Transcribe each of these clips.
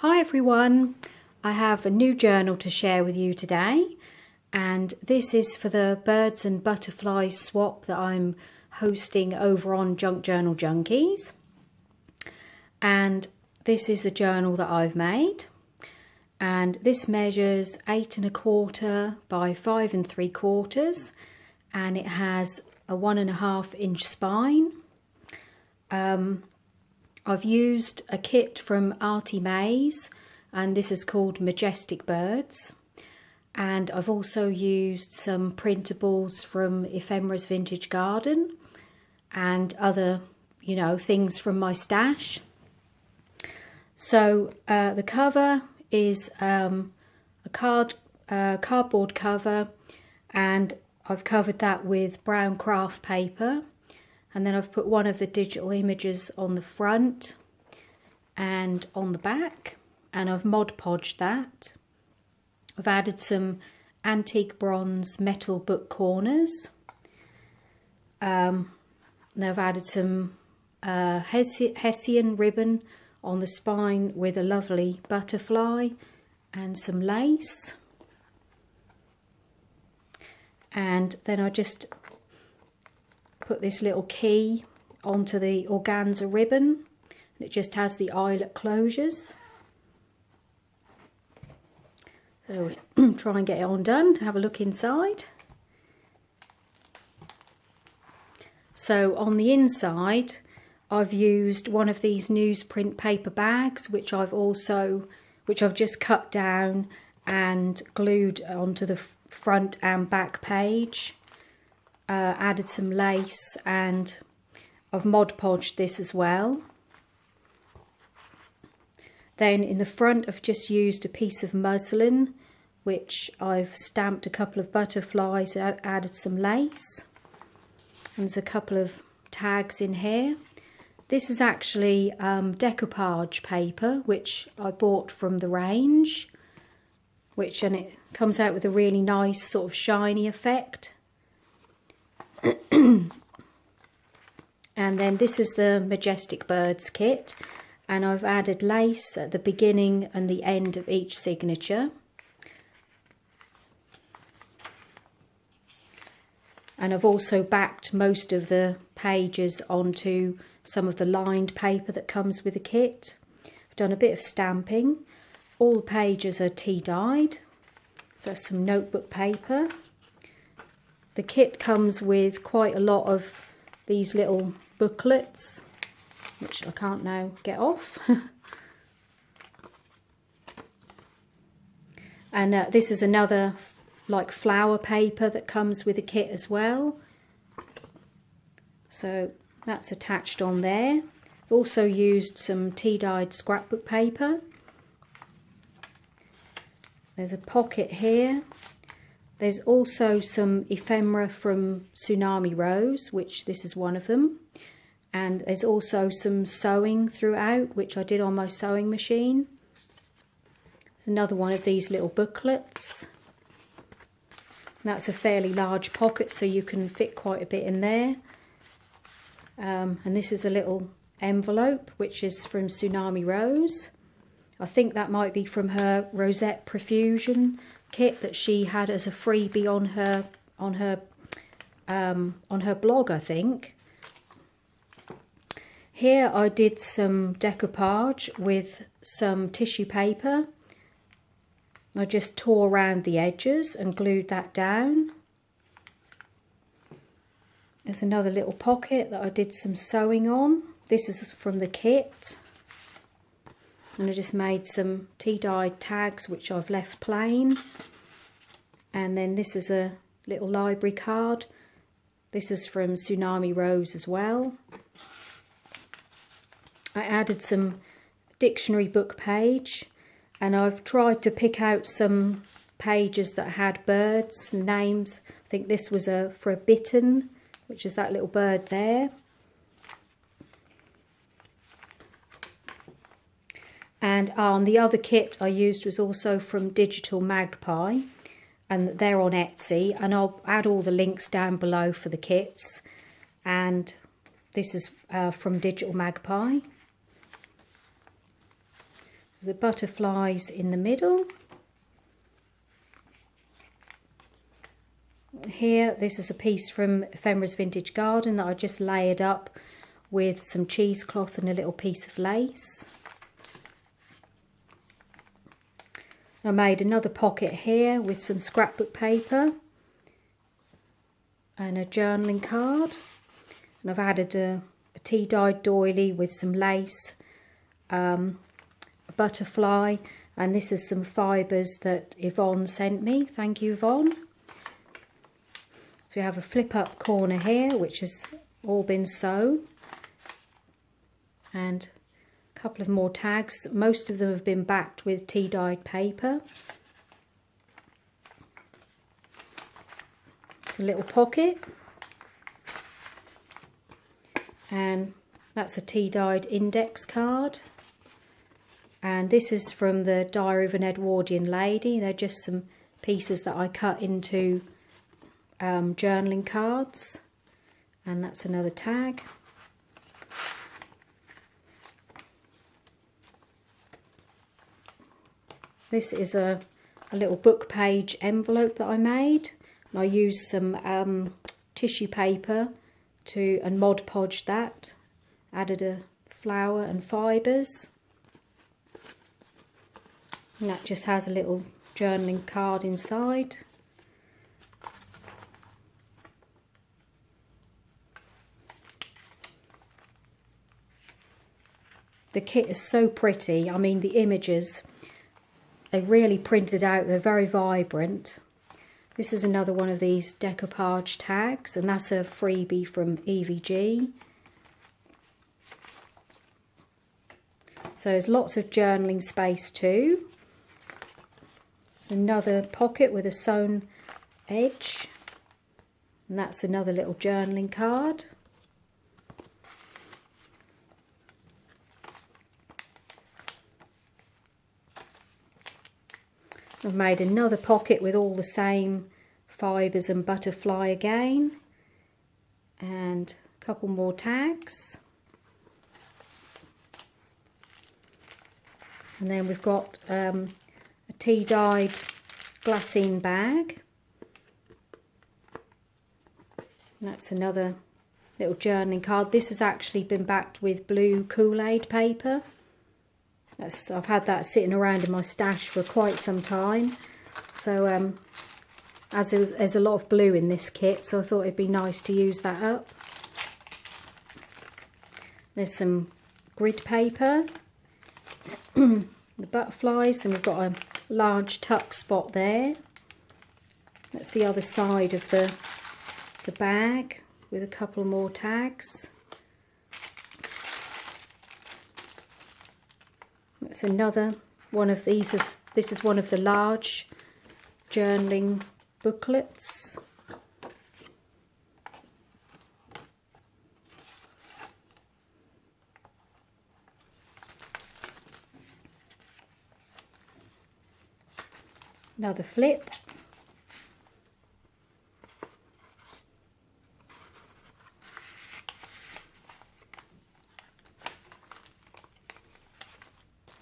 Hi everyone, I have a new journal to share with you today, and this is for the birds and butterflies swap that I'm hosting over on Junk Journal Junkies. And this is a journal that I've made, and this measures 8 1/4 by 5 3/4, and it has a 1.5 inch spine. I've used a kit from Artie Mays, and this is called Majestic Birds. And I've also used some printables from Ephemera's Vintage Garden and other, things from my stash. So the cover is a cardboard cover, and I've covered that with brown craft paper. And then I've put one of the digital images on the front and on the back, and I've Mod Podged that. I've added some antique bronze metal book corners. Now I've added some Hessian ribbon on the spine with a lovely butterfly and some lace. And then I just put this little key onto the organza ribbon, and it just has the eyelet closures. So try and get it undone to have a look inside. So on the inside I've used one of these newsprint paper bags, which I've just cut down and glued onto the front and back page. Added some lace, and I've Mod Podged this as well. Then in the front I've just used a piece of muslin, which I've stamped a couple of butterflies, added some lace, and there's a couple of tags in here. This is actually decoupage paper, which I bought from the range, and it comes out with a really nice sort of shiny effect. And then this is the Majestic Birds kit, and I've added lace at the beginning and the end of each signature. And I've also backed most of the pages onto some of the lined paper that comes with the kit. I've done a bit of stamping. All the pages are tea dyed, so that's some notebook paper. The kit comes with quite a lot of these little booklets, which I can't now get off. And this is another like flower paper that comes with the kit as well. So that's attached on there. I've also used some tea-dyed scrapbook paper. There's a pocket here. There's also some ephemera from Tsunami Rose, which this is one of them. And there's also some sewing throughout, which I did on my sewing machine. There's another one of these little booklets. And that's a fairly large pocket, so you can fit quite a bit in there. And this is a little envelope, which is from Tsunami Rose. I think that might be from her Rosette Profusion kit that she had as a freebie on her blog, I think. Here I did some decoupage with some tissue paper. I just tore around the edges and glued that down. There's another little pocket that I did some sewing on. This is from the kit. And I just made some tea-dyed tags, which I've left plain. And then this is a little library card. This is from Tsunami Rose as well. I added some dictionary book page, and I've tried to pick out some pages that had birds and names. I think this was for a bittern, which is that little bird there. And the other kit I used was also from Digital Magpie, and they're on Etsy, and I'll add all the links down below for the kits. And this is from Digital Magpie. The butterflies in the middle. Here, this is a piece from Ephemera's Vintage Garden that I just layered up with some cheesecloth and a little piece of lace. I made another pocket here with some scrapbook paper and a journaling card. And I've added a tea-dyed doily with some lace, a butterfly, and this is some fibres that Yvonne sent me. Thank you, Yvonne. So we have a flip-up corner here, which has all been sewn. And a couple of more tags. Most of them have been backed with tea-dyed paper. It's a little pocket. And that's a tea-dyed index card. And this is from the Diary of an Edwardian Lady. They're just some pieces that I cut into journaling cards. And that's another tag. This is a little book page envelope that I made. And I used some tissue paper and Mod Podged that. Added a flower and fibres. And that just has a little journaling card inside. The kit is so pretty. I mean, the images, they really printed out. They're very vibrant. This is another one of these decoupage tags, and that's a freebie from EVG. So there's lots of journaling space too. There's another pocket with a sewn edge, and that's another little journaling card. I've made another pocket with all the same fibres and butterfly again, and a couple more tags. And then we've got a tea-dyed glassine bag. And that's another little journaling card. This has actually been backed with blue Kool-Aid paper. I've had that sitting around in my stash for quite some time. So as there's a lot of blue in this kit, so I thought it'd be nice to use that up. There's some grid paper. The butterflies, and we've got a large tuck spot there. That's the other side of the bag with a couple more tags. That's another one of these. This is one of the large journaling booklets. Another flip.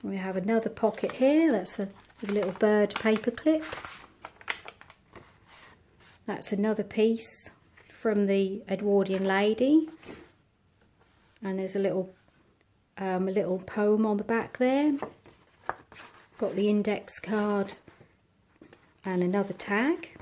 We have another pocket here. That's a little bird paper clip. That's another piece from the Edwardian Lady, and there's a little poem on the back there. Got the index card and another tag.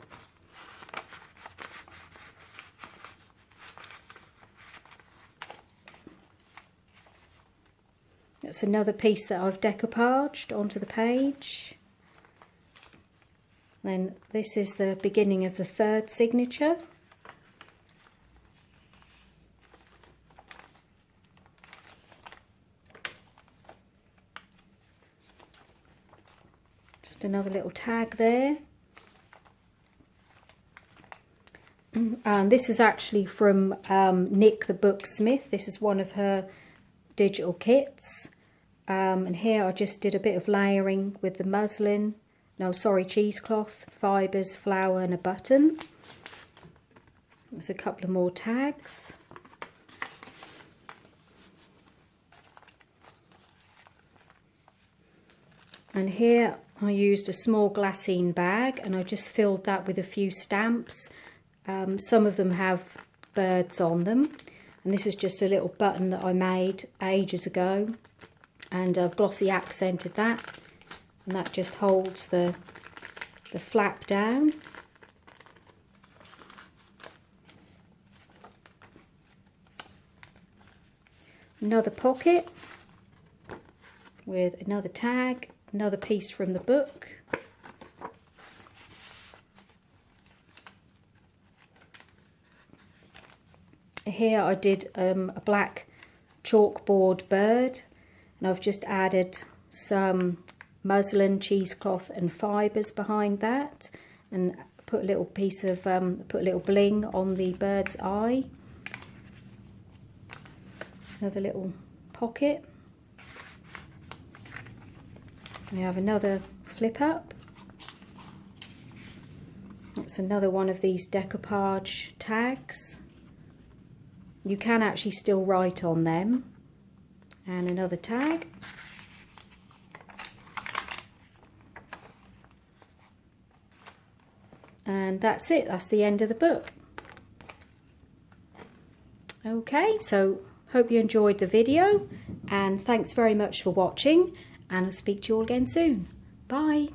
That's another piece that I've decoupaged onto the page. Then this is the beginning of the third signature. Just another little tag there. And this is actually from Nick the Booksmith. This is one of her digital kits. And here I just did a bit of layering with the muslin, cheesecloth, fibres, flower and a button. There's a couple of more tags. And here I used a small glassine bag and I just filled that with a few stamps. Some of them have birds on them, and this is just a little button that I made ages ago, and I've glossy accented that, and that just holds the flap down. Another pocket with another tag, another piece from the book. Here I did a black chalkboard bird, and I've just added some muslin, cheesecloth and fibres behind that, and put a little piece of put a little bling on the bird's eye. Another little pocket. We have another flip up. That's another one of these decoupage tags. You can actually still write on them. And another tag. And that's it, that's the end of the book. Okay, so hope you enjoyed the video, and thanks very much for watching, and I'll speak to you all again soon. Bye.